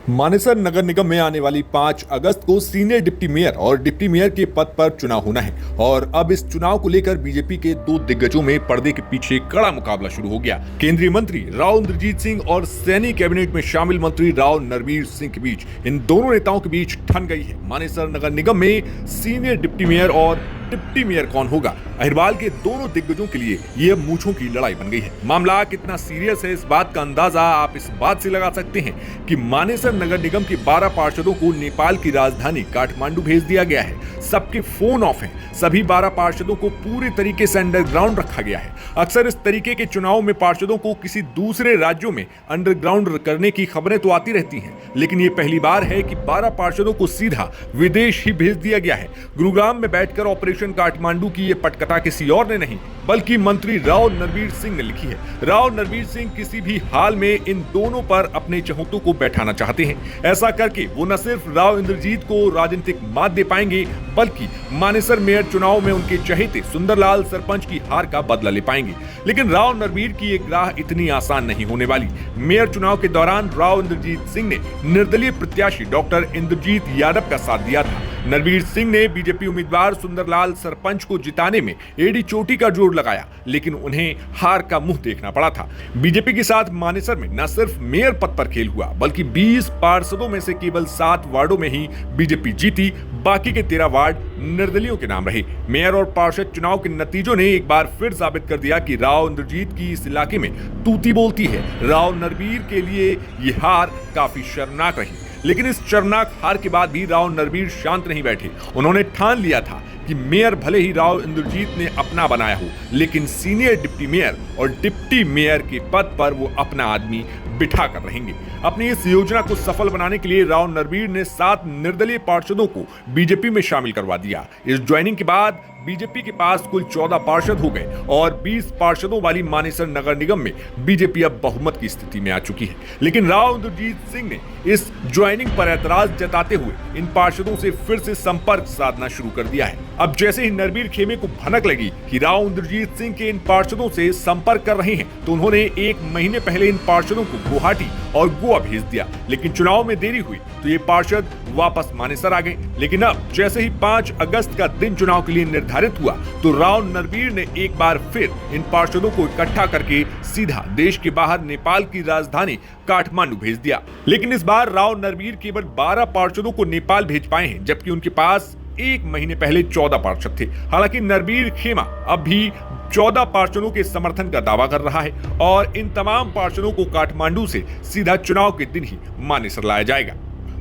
मानेसर नगर निगम में आने वाली 5 अगस्त को सीनियर डिप्टी मेयर और डिप्टी मेयर के पद पर चुनाव होना है और अब इस चुनाव को लेकर बीजेपी के दो दिग्गजों में पर्दे के पीछे कड़ा मुकाबला शुरू हो गया। केंद्रीय मंत्री राव इंद्रजीत सिंह और सैनी कैबिनेट में शामिल मंत्री राव नरवीर सिंह के बीच इन दोनों नेताओं के बीच ठन गई है। मानेसर नगर निगम में सीनियर डिप्टी मेयर और डिप्टी मेयर कौन होगा, अहिरवाल के दोनों दिग्गजों के लिए यह मूंछों की लड़ाई बन गई है। मामला कितना सीरियस है, इस बात का अंदाजा आप इस बात से लगा सकते हैं कि मानेसर नगर निगम के 12 पार्षदों को नेपाल की राजधानी काठमांडू भेज दिया गया है। सबके फोन ऑफ हैं। सभी 12 पार्षदों को पूरी तरीके से अंडरग्राउंड रखा गया है। अक्सर इस तरीके के चुनाव में पार्षदों को किसी दूसरे राज्यों में अंडरग्राउंड करने की खबरें तो आती रहती हैं, लेकिन ये पहली बार है कि 12 पार्षदों को सीधा विदेश ही भेज दिया गया है। गुरुग्राम में बैठकर ऑपरेशन काठमांडू की ये पटकथा किसी और ने नहीं बल्कि मंत्री राव नरवीर सिंह ने लिखी है। राव नरवीर सिंह किसी भी हाल में इन दोनों पर अपने चहेतों को बैठाना चाहते हैं। ऐसा करके वो न सिर्फ राव इंद्रजीत को राजनीतिक मात दे पाएंगे बल्कि मानेसर मेयर चुनाव में उनके चहेते सुंदरलाल सरपंच की हार का बदला ले पाएंगे। लेकिन राव नरवीर की एक राह इतनी आसान नहीं होने वाली। मेयर चुनाव के दौरान राव इंद्रजीत सिंह ने निर्दलीय प्रत्याशी डॉक्टर इंद्रजीत यादव का साथ दिया था। नरवीर सिंह ने बीजेपी उम्मीदवार सुंदरलाल सरपंच को जिताने में एड़ी चोटी का जोर लगाया, लेकिन उन्हें हार का मुंह देखना पड़ा था। बीजेपी के साथ मानेसर में न सिर्फ मेयर पद पर खेल हुआ बल्कि 20 पार्षदों में से केवल 7 वार्डों में ही बीजेपी जीती, बाकी के 13 वार्ड निर्दलीयों के नाम रहे। मेयर और पार्षद चुनाव के नतीजों ने एक बार फिर साबित कर दिया कि राव इंद्रजीत की इस इलाके में तूती बोलती है। राव नरवीर के लिए ये हार काफी शर्मनाक रही, लेकिन इस शर्मनाक हार के बाद भी राव नरवीर शांत नहीं बैठे। उन्होंने ठान लिया था कि मेयर भले ही राव इंद्रजीत ने अपना बनाया हो, लेकिन सीनियर डिप्टी मेयर और डिप्टी मेयर के पद पर वो अपना आदमी बिठा कर रहेंगे। अपनी इस योजना को सफल बनाने के लिए राव नरवीर ने 7 निर्दलीय पार्षदों को बीजेपी में शामिल करवा दिया। इस ज्वाइनिंग के बाद बीजेपी के पास कुल 14 पार्षद हो गए और 20 पार्षदों वाली मानेसर नगर निगम में बीजेपी अब बहुमत की स्थिति में आ चुकी है। लेकिन राव इंद्रजीत सिंह ने इस ज्वाइनिंग पर ऐतराज जताते हुए इन पार्षदों से फिर से संपर्क साधना शुरू कर दिया है। अब जैसे ही नरवीर खेमे को भनक लगी कि राव इंद्रजीत सिंह के इन पार्षदों से संपर्क कर रहे हैं, तो उन्होंने 1 महीने पहले इन पार्षदों को गुवाहाटी और गोवा भेज दिया। लेकिन चुनाव में देरी हुई तो ये पार्षद वापस मानेसर आ गए। लेकिन अब जैसे ही 5 अगस्त का दिन चुनाव के लिए निर्धारित हुआ तो राव नरवीर ने एक बार फिर इन पार्षदों को इकट्ठा करके सीधा देश के बाहर नेपाल की राजधानी काठमांडू भेज दिया। लेकिन इस बार राव नरवीर केवल 12 पार्षदों को नेपाल भेज पाए हैं, जबकि उनके पास 1 महीने पहले 14 पार्षद थे। हालांकि नरवीर खेमा अब भी 14 पार्षदों के समर्थन का दावा कर रहा है और इन तमाम पार्षदों को काठमांडू से सीधा चुनाव के दिन ही मानेसर लाया जाएगा।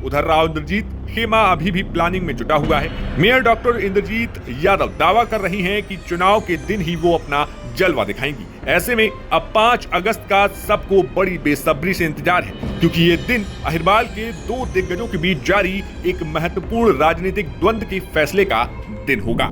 उधर राव इंद्रजीत खेमा अभी भी प्लानिंग में जुटा हुआ है। मेयर डॉक्टर इंद्रजीत यादव दावा कर रही हैं कि चुनाव के दिन ही वो अपना जलवा दिखाएंगी। ऐसे में अब 5 अगस्त का सबको बड़ी बेसब्री से इंतजार है, क्योंकि ये दिन अहिरवाल के 2 दिग्गजों के बीच जारी एक महत्वपूर्ण राजनीतिक द्वंद्व के फैसले का दिन होगा।